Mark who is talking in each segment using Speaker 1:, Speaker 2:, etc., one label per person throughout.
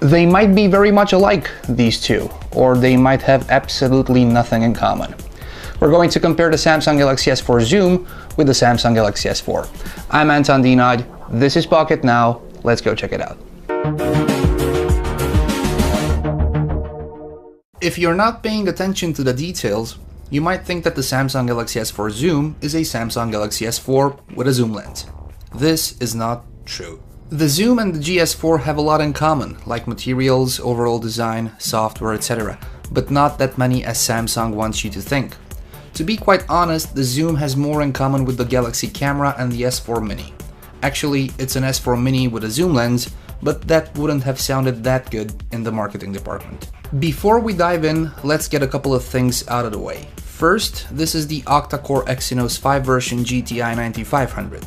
Speaker 1: They might be very much alike, these two, or they might have absolutely nothing in common. We're going to compare the Samsung Galaxy S4 Zoom with the Samsung Galaxy S4. I'm Anton Dienod, this is Pocket Now, let's go check it out. If you're not paying attention to the details, you might think that the Samsung Galaxy S4 Zoom is a Samsung Galaxy S4 with a zoom lens. This is not true. The Zoom and the GS4 have a lot in common, like materials, overall design, software, etc., but not that many as Samsung wants you to think. To be quite honest, the Zoom has more in common with the Galaxy camera and the S4 Mini. Actually, it's an S4 Mini with a zoom lens, but that wouldn't have sounded that good in the marketing department. Before we dive in, let's get a couple of things out of the way. First, this is the octa-core Exynos 5 version GTI 9500.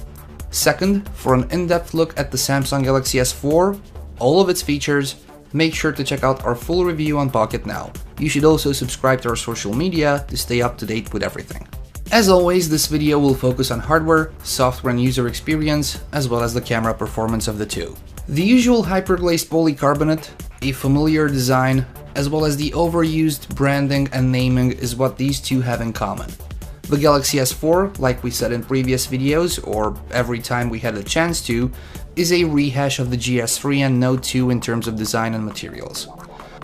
Speaker 1: Second, for an in-depth look at the Samsung Galaxy S4, all of its features, make sure to check out our full review on Pocket Now. You should also subscribe to our social media to stay up to date with everything. As always, this video will focus on hardware, software and user experience, as well as the camera performance of the two. The usual hyperglazed polycarbonate, a familiar design, as well as the overused branding and naming is what these two have in common. The Galaxy S4, like we said in previous videos, or every time we had a chance to, is a rehash of the GS3 and Note 2 in terms of design and materials.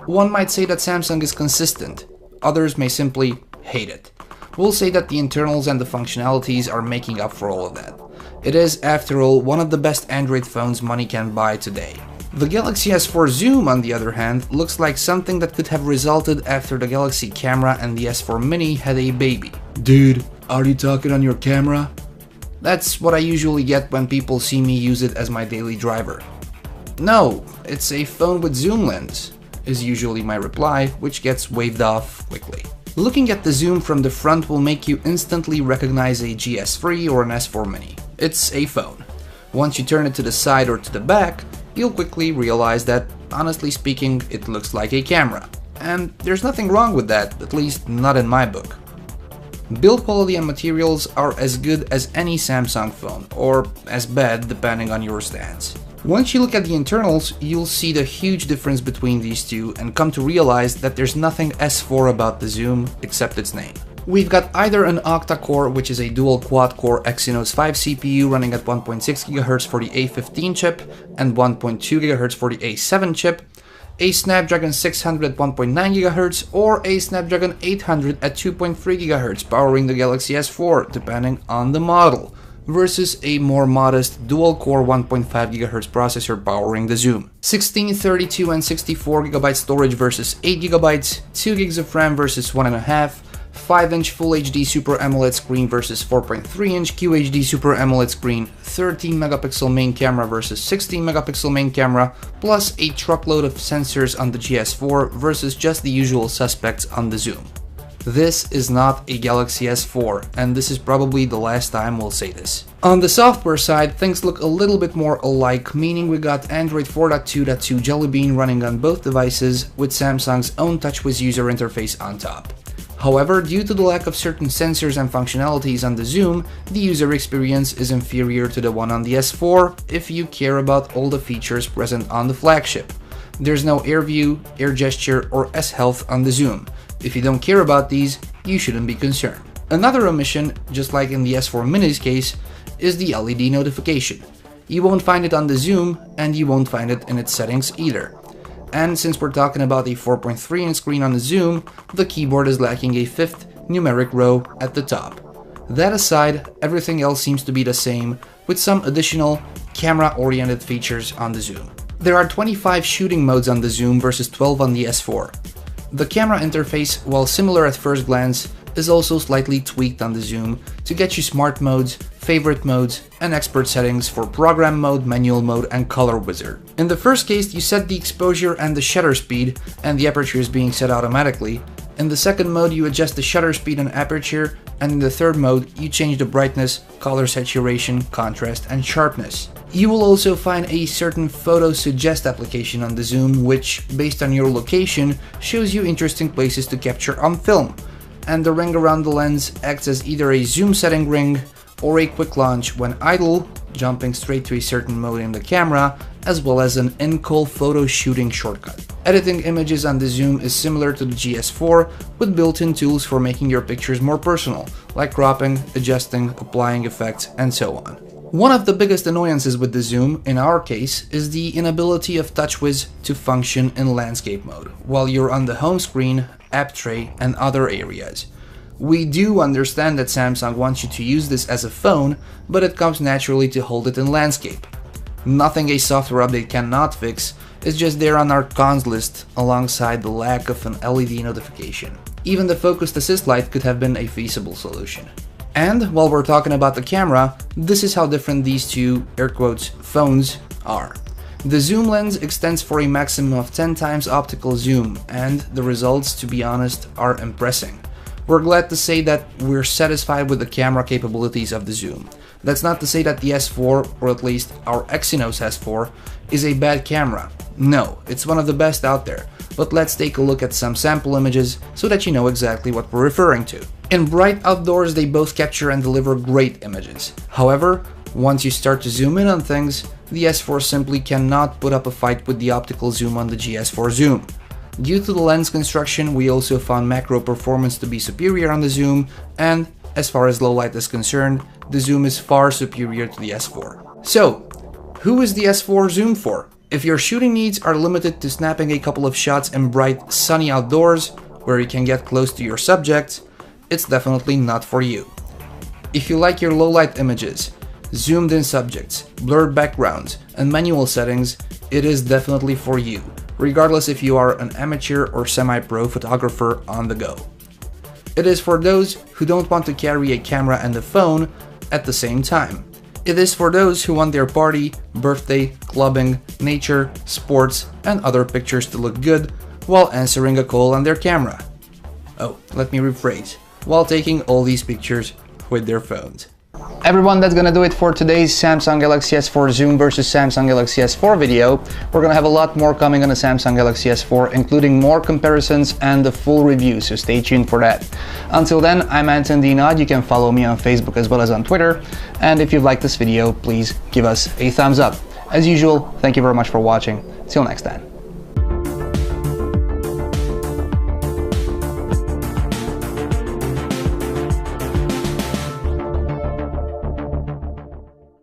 Speaker 1: One might say that Samsung is consistent, others may simply hate it. We'll say that the internals and the functionalities are making up for all of that. It is, after all, one of the best Android phones money can buy today. The Galaxy S4 Zoom, on the other hand, looks like something that could have resulted after the Galaxy camera and the S4 Mini had a baby. Dude, are you talking on your camera? That's what I usually get when people see me use it as my daily driver. No, it's a phone with zoom lens, is usually my reply, which gets waved off quickly. Looking at the Zoom from the front will make you instantly recognize a GS3 or an S4 Mini. It's a phone. Once you turn it to the side or to the back, you'll quickly realize that, honestly speaking, it looks like a camera. And there's nothing wrong with that, at least not in my book. Build quality and materials are as good as any Samsung phone, or as bad depending on your stance. Once you look at the internals, you'll see the huge difference between these two and come to realize that there's nothing S4 about the Zoom except its name. We've got either an octa-core, which is a dual quad-core Exynos 5 CPU running at 1.6 GHz for the A15 chip and 1.2 GHz for the A7 chip, a Snapdragon 600 at 1.9 GHz or a Snapdragon 800 at 2.3 GHz powering the Galaxy S4 depending on the model, versus a more modest dual-core 1.5 GHz processor powering the Zoom. 16, 32 and 64 GB storage versus 8 GB, 2 GB of RAM versus 1.5, 5-inch Full HD Super AMOLED screen versus 4.3-inch QHD Super AMOLED screen, 13-megapixel main camera versus 16-megapixel main camera, plus a truckload of sensors on the GS4 versus just the usual suspects on the Zoom. This is not a Galaxy S4, and this is probably the last time we'll say this. On the software side, things look a little bit more alike, meaning we got Android 4.2.2 Jelly Bean running on both devices with Samsung's own TouchWiz user interface on top. However, due to the lack of certain sensors and functionalities on the Zoom, the user experience is inferior to the one on the S4 if you care about all the features present on the flagship. There's no Air View, Air Gesture or S-Health on the Zoom. If you don't care about these, you shouldn't be concerned. Another omission, just like in the S4 Mini's case, is the LED notification. You won't find it on the Zoom, and you won't find it in its settings either. And since we're talking about a 4.3-inch screen on the Zoom, the keyboard is lacking a fifth numeric row at the top. That aside, everything else seems to be the same, with some additional camera-oriented features on the Zoom. There are 25 shooting modes on the Zoom versus 12 on the S4. The camera interface, while similar at first glance, is also slightly tweaked on the Zoom to get you smart modes, favorite modes, and expert settings for program mode, manual mode, and color wizard. In the first case, you set the exposure and the shutter speed, and the aperture is being set automatically. In the second mode, you adjust the shutter speed and aperture, and in the third mode, you change the brightness, color saturation, contrast, and sharpness. You will also find a certain photo suggest application on the Zoom, which, based on your location, shows you interesting places to capture on film. And the ring around the lens acts as either a zoom setting ring or a quick launch when idle, jumping straight to a certain mode in the camera, as well as an in-call photo shooting shortcut. Editing images on the Zoom is similar to the GS4, with built-in tools for making your pictures more personal, like cropping, adjusting, applying effects, and so on. One of the biggest annoyances with the Zoom, in our case, is the inability of TouchWiz to function in landscape mode, while you're on the home screen, app tray, and other areas. We do understand that Samsung wants you to use this as a phone, but it comes naturally to hold it in landscape. Nothing a software update cannot fix is just there on our cons list alongside the lack of an LED notification. Even the focused assist light could have been a feasible solution. And while we're talking about the camera, this is how different these two, air quotes, phones are. The zoom lens extends for a maximum of 10 times optical zoom, and the results, to be honest, are impressive. We're glad to say that we're satisfied with the camera capabilities of the Zoom. That's not to say that the S4, or at least our Exynos S4, is a bad camera. No, it's one of the best out there. But let's take a look at some sample images so that you know exactly what we're referring to. In bright outdoors, they both capture and deliver great images. However, once you start to zoom in on things, the S4 simply cannot put up a fight with the optical zoom on the GS4 Zoom. Due to the lens construction, we also found macro performance to be superior on the Zoom, and as far as low light is concerned, the Zoom is far superior to the S4. So, who is the S4 Zoom for? If your shooting needs are limited to snapping a couple of shots in bright, sunny outdoors, where you can get close to your subject, it's definitely not for you. If you like your low light images, zoomed in subjects, blurred backgrounds, and manual settings, it is definitely for you, regardless if you are an amateur or semi-pro photographer on the go. It is for those who don't want to carry a camera and a phone at the same time. It is for those who want their party, birthday, clubbing, nature, sports, and other pictures to look good while answering a call on their camera. Oh, let me rephrase, while taking all these pictures with their phones. Everyone, that's gonna do it for today's Samsung Galaxy S4 Zoom versus Samsung Galaxy S4 video. We're gonna have a lot more coming on the Samsung Galaxy S4, including more comparisons and the full review, so stay tuned for that. Until then, I'm Anton Dinod. You can follow me on Facebook as well as on Twitter. And if you've liked this video, please give us a thumbs up. As usual, thank you very much for watching. Till next time.